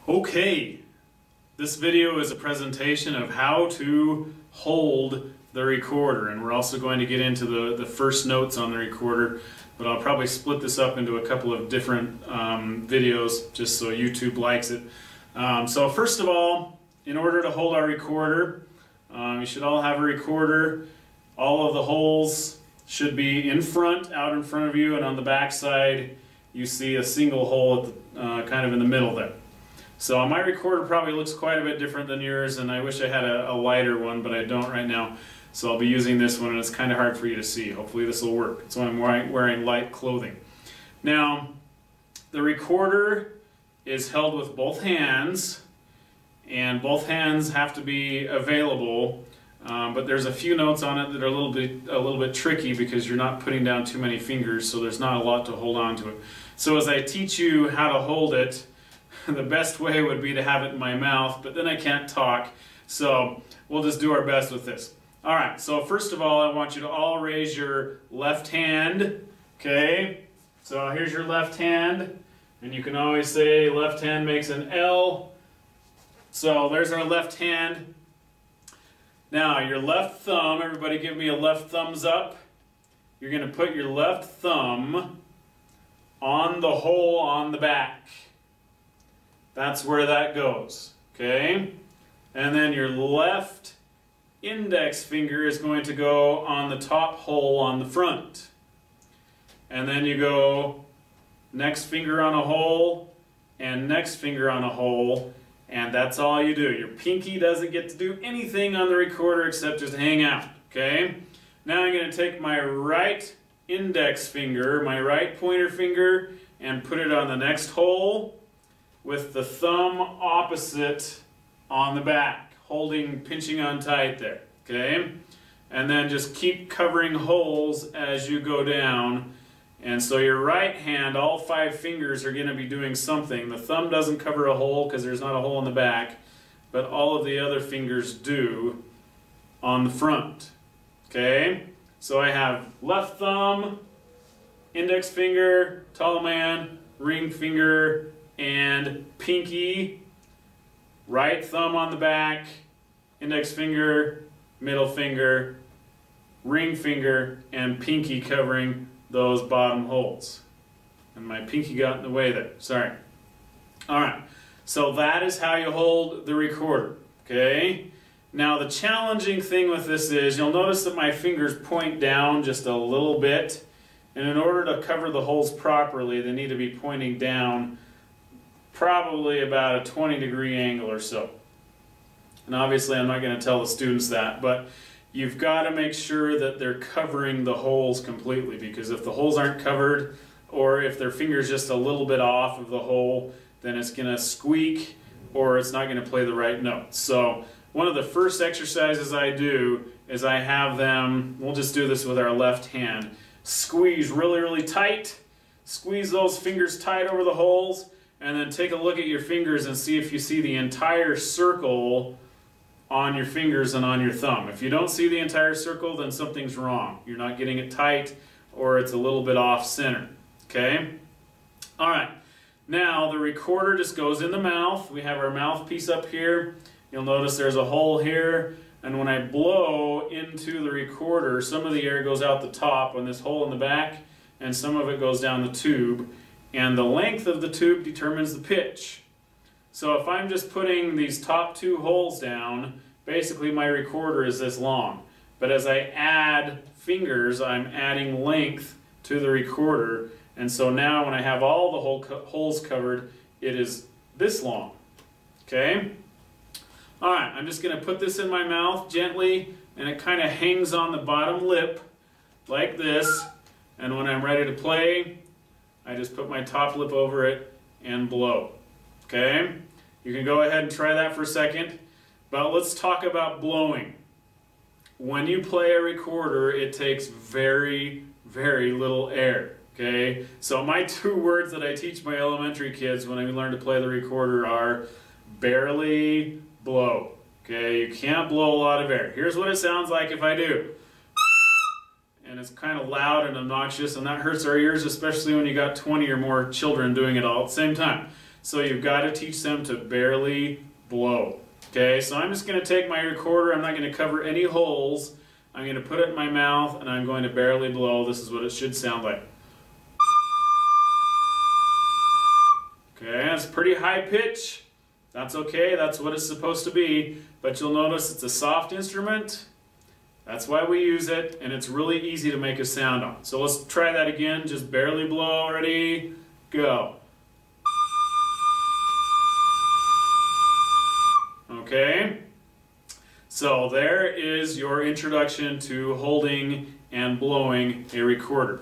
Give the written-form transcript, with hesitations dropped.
Okay, this video is a presentation of how to hold the recorder, and we're also going to get into the first notes on the recorder, but I'll probably split this up into a couple of different videos just so YouTube likes it. So first of all, in order to hold our recorder, you should all have a recorder. All of the holes should be out in front of you, and on the back side you see a single hole at the, kind of in the middle there. So my recorder probably looks quite a bit different than yours, and I wish I had a lighter one, but I don't right now. So I'll be using this one, and it's kind of hard for you to see. Hopefully this will work. It's when I'm wearing light clothing. Now, the recorder is held with both hands, and both hands have to be available. But there's a few notes on it that are a little bit tricky because you're not putting down too many fingers, so there's not a lot to hold on to it. So as I teach you how to hold it, the best way would be to have it in my mouth, but then I can't talk, so we'll just do our best with this. Alright, so first of all, I want you to all raise your left hand, okay? So here's your left hand, and you can always say left hand makes an L. So there's our left hand. Now your left thumb, everybody give me a left thumbs up. You're going to put your left thumb on the hole on the back. That's where that goes, okay? And then your left index finger is going to go on the top hole on the front. And then you go next finger on a hole and next finger on a hole, and that's all you do. Your pinky doesn't get to do anything on the recorder except just hang out, okay? Now I'm going to take my right index finger, my right pointer finger, and put it on the next hole, with the thumb opposite on the back, pinching on tight there, okay? And then just keep covering holes as you go down. And so your right hand, all 5 fingers are going to be doing something. The thumb doesn't cover a hole because there's not a hole in the back, but all of the other fingers do on the front, okay? So I have left thumb, index finger, tall man, ring finger, and pinky, right thumb on the back, index finger, middle finger, ring finger, and pinky covering those bottom holes. And my pinky got in the way there, sorry. Alright, so that is how you hold the recorder, okay? Now the challenging thing with this is, you'll notice that my fingers point down just a little bit, and in order to cover the holes properly, they need to be pointing down probably about a 20-degree angle or so. And obviously I'm not going to tell the students that, but you've got to make sure that they're covering the holes completely, because if the holes aren't covered, or if their finger's just a little bit off of the hole, then it's going to squeak or it's not going to play the right note. So one of the first exercises I do is I have them, we'll just do this with our left hand, squeeze really, really tight, squeeze those fingers tight over the holes, and then take a look at your fingers and see if you see the entire circle on your fingers and on your thumb. If you don't see the entire circle, then something's wrong. You're not getting it tight, or it's a little bit off center, okay? All right, now the recorder just goes in the mouth. We have our mouthpiece up here. You'll notice there's a hole here, and when I blow into the recorder, some of the air goes out the top on this hole in the back, and some of it goes down the tube. And the length of the tube determines the pitch. So if I'm just putting these top 2 holes down, basically my recorder is this long. But as I add fingers, I'm adding length to the recorder. And so now when I have all the holes covered, it is this long. Okay? Alright, I'm just going to put this in my mouth gently, and it kind of hangs on the bottom lip like this. And when I'm ready to play, I just put my top lip over it and blow. Okay? You can go ahead and try that for a second, but let's talk about blowing. When you play a recorder, it takes very, very little air. Okay? So my 2 words that I teach my elementary kids when I learn to play the recorder are barely blow. Okay? You can't blow a lot of air. Here's what it sounds like if I do. And it's kind of loud and obnoxious, and that hurts our ears, especially when you got 20 or more children doing it all at the same time. So you've got to teach them to barely blow. Okay, so I'm just going to take my recorder, I'm not going to cover any holes. I'm going to put it in my mouth and I'm going to barely blow. This is what it should sound like. Okay, that's pretty high pitch. That's okay, that's what it's supposed to be. But you'll notice it's a soft instrument. That's why we use it, and it's really easy to make a sound on. So let's try that again. Just barely blow. Ready? Go. Okay? So there is your introduction to holding and blowing a recorder.